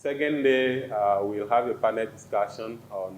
Second day, we'll have a panel discussion on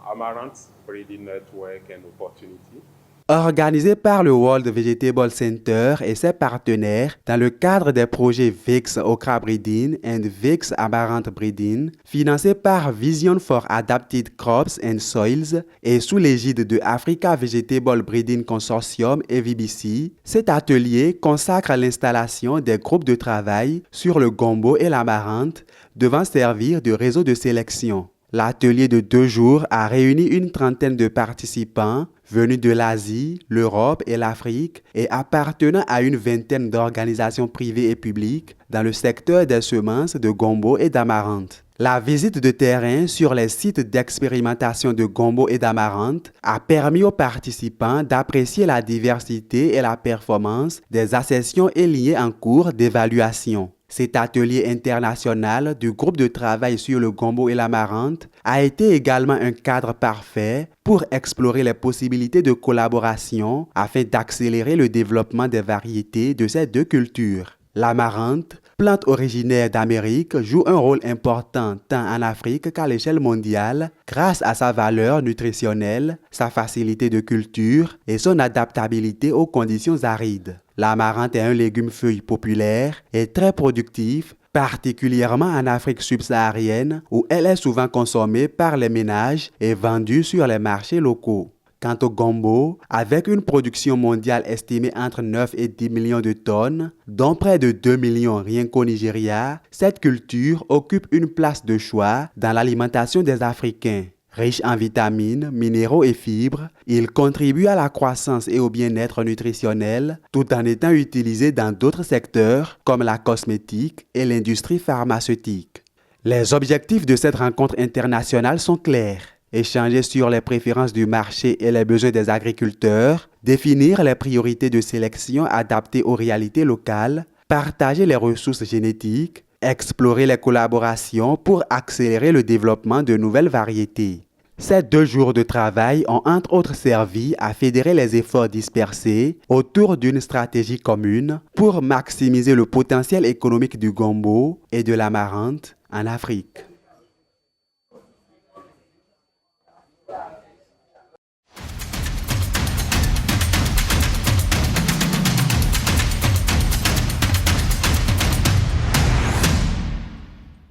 amaranth breeding network and opportunity. Organisé par le World Vegetable Center et ses partenaires dans le cadre des projets VIX Okra Breeding and VIX Amaranth Breeding, financé par Vision for Adapted Crops and Soils et sous l'égide de Africa Vegetable Breeding Consortium et VBC, cet atelier consacre l'installation des groupes de travail sur le gombo et l'amarante devant servir de réseau de sélection. L'atelier de 2 jours a réuni une trentaine de participants venus de l'Asie, l'Europe et l'Afrique et appartenant à une vingtaine d'organisations privées et publiques dans le secteur des semences de gombo et d'amarante. La visite de terrain sur les sites d'expérimentation de gombo et d'amarante a permis aux participants d'apprécier la diversité et la performance des accessions et lignées en cours d'évaluation. Cet atelier international du groupe de travail sur le gombo et l'amarante a été également un cadre parfait pour explorer les possibilités de collaboration afin d'accélérer le développement des variétés de ces deux cultures. L'amarante, plante originaire d'Amérique, joue un rôle important tant en Afrique qu'à l'échelle mondiale grâce à sa valeur nutritionnelle, sa facilité de culture et son adaptabilité aux conditions arides. L'amarante est un légume-feuille populaire et très productif, particulièrement en Afrique subsaharienne où elle est souvent consommée par les ménages et vendue sur les marchés locaux. Quant au gombo, avec une production mondiale estimée entre 9 et 10 millions de tonnes, dont près de 2 millions rien qu'au Nigeria, cette culture occupe une place de choix dans l'alimentation des Africains. Riche en vitamines, minéraux et fibres, il contribue à la croissance et au bien-être nutritionnel tout en étant utilisé dans d'autres secteurs comme la cosmétique et l'industrie pharmaceutique. Les objectifs de cette rencontre internationale sont clairs. Échanger sur les préférences du marché et les besoins des agriculteurs, définir les priorités de sélection adaptées aux réalités locales, partager les ressources génétiques, explorer les collaborations pour accélérer le développement de nouvelles variétés. Ces 2 jours de travail ont entre autres servi à fédérer les efforts dispersés autour d'une stratégie commune pour maximiser le potentiel économique du gombo et de l'amarante en Afrique.